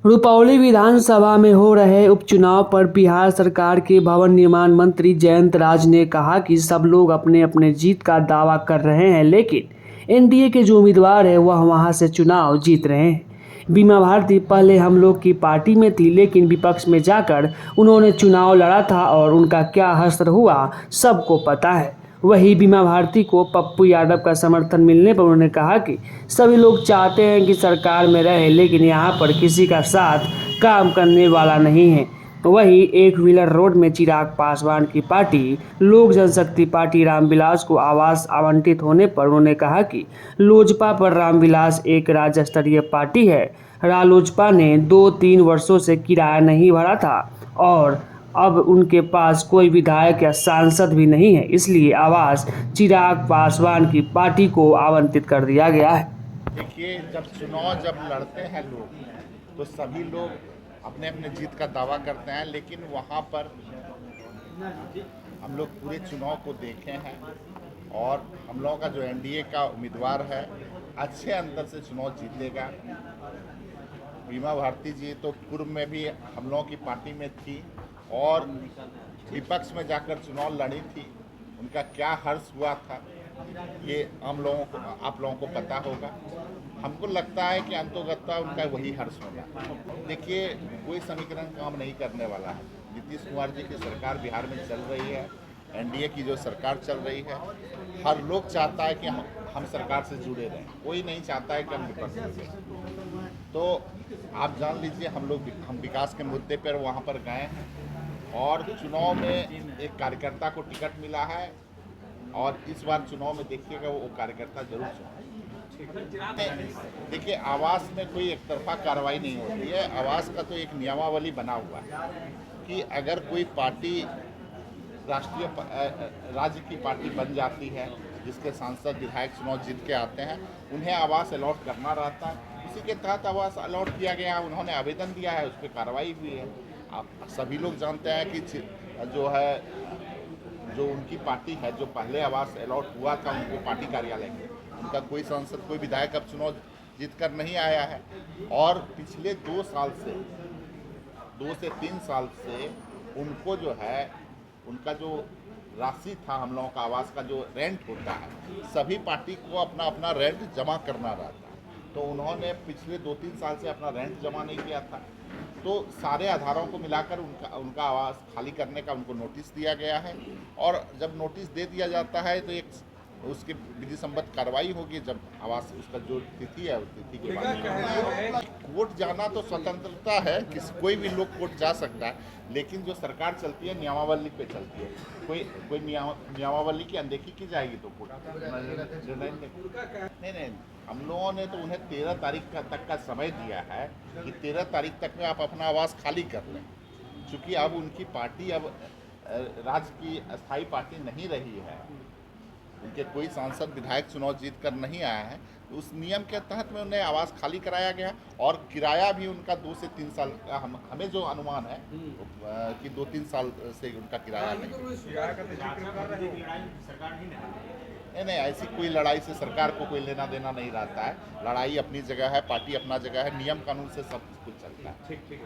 रुपौली विधानसभा में हो रहे उपचुनाव पर बिहार सरकार के भवन निर्माण मंत्री जयंत राज ने कहा कि सब लोग अपने अपने जीत का दावा कर रहे हैं, लेकिन एनडीए के जो उम्मीदवार है वह वहां से चुनाव जीत रहे हैं। बीमा भारती पहले हम लोग की पार्टी में थी, लेकिन विपक्ष में जाकर उन्होंने चुनाव लड़ा था और उनका क्या हश्र हुआ सबको पता है। वही बीमा भारती को पप्पू यादव का समर्थन मिलने पर उन्होंने कहा कि सभी लोग चाहते हैं कि सरकार में रहे, लेकिन यहाँ पर किसी का साथ काम करने वाला नहीं है। वही एक व्हीलर रोड में चिराग पासवान की पार्टी लोक जनशक्ति पार्टी रामविलास को आवास आवंटित होने पर उन्होंने कहा कि लोजपा पर रामविलास एक राज्य स्तरीय पार्टी है। रालोजपा ने 2-3 वर्षों से किराया नहीं भरा था और अब उनके पास कोई विधायक या सांसद भी नहीं है, इसलिए आवास चिराग पासवान की पार्टी को आवंटित कर दिया गया है। देखिए, जब लड़ते हैं लोग तो सभी लोग अपने अपने जीत का दावा करते हैं, लेकिन वहाँ पर हम लोग पूरे चुनाव को देखे हैं और हम लोगों का जो एनडीए का उम्मीदवार है अच्छे अंतर से चुनाव जीतेगा। बीमा भारती जी तो पूर्व में भी हम लोगों की पार्टी में थी और विपक्ष में जाकर चुनाव लड़ी थी। उनका क्या हर्ष हुआ था ये आप लोगों को पता होगा। हमको लगता है कि अंतोगत्वा उनका वही हर्ष होगा। देखिए, कोई समीकरण काम नहीं करने वाला है। नीतीश कुमार जी की सरकार बिहार में चल रही है, एनडीए की जो सरकार चल रही है, हर लोग चाहता है कि हम सरकार से जुड़े रहें, कोई नहीं चाहता है कि हम विपक्ष से। तो आप जान लीजिए, हम विकास के मुद्दे पर वहाँ पर गए हैं और चुनाव में एक कार्यकर्ता को टिकट मिला है और इस बार चुनाव में देखिएगा वो कार्यकर्ता जरूर चुना। देखिए, आवास में कोई एक तरफा कार्रवाई नहीं होती है। आवास का तो एक नियमावली बना हुआ है कि अगर कोई पार्टी राज्य की पार्टी बन जाती है जिसके सांसद विधायक चुनाव जीत के आते हैं, उन्हें आवास अलॉट करना रहता है। उसी के तहत आवास अलॉट किया गया है, उन्होंने आवेदन दिया है, उस पर कार्रवाई हुई है। आप सभी लोग जानते हैं कि जो उनकी पार्टी है, जो पहले आवास अलॉट हुआ था उनको पार्टी कार्यालय में, उनका कोई सांसद कोई विधायक अब चुनाव जीत कर नहीं आया है और पिछले 2 से 3 साल से उनको जो है उनका जो राशि था हम लोगों का आवास का जो रेंट होता है, सभी पार्टी को अपना अपना रेंट जमा करना रहता है। तो उन्होंने पिछले 2-3 साल से अपना रेंट जमा नहीं किया था, तो सारे आधारों को मिलाकर उनका आवास खाली करने का उनको नोटिस दिया गया है और जब नोटिस दे दिया जाता है तो एक उसकी विधि सम्मत कार्रवाई होगी। जब आवास उसका जो तिथि है उस तिथि के बाद कोर्ट जाना तो स्वतंत्रता है, कोई भी लोग कोर्ट जा सकता है, लेकिन जो सरकार चलती है नियमावली पे चलती है। कोई नियमावली की अनदेखी की जाएगी तो कोर्ट नहीं। हम लोगों ने तो उन्हें 13 तारीख तक का समय दिया है कि 13 तारीख तक में आप अपना आवास खाली कर लें। चूँकि अब उनकी पार्टी अब राज्य की अस्थायी पार्टी नहीं रही है, उनके कोई सांसद विधायक चुनाव जीत कर नहीं आया है, तो उस नियम के तहत में उन्हें आवास खाली कराया गया और किराया भी उनका 2 से 3 साल का हमें जो अनुमान है कि 2-3 साल से उनका किराया नहीं, ऐसी कोई लड़ाई से सरकार को कोई लेना देना नहीं रहता है। लड़ाई अपनी जगह है, पार्टी अपना जगह है, नियम कानून से सब कुछ चलता है। ठीक है।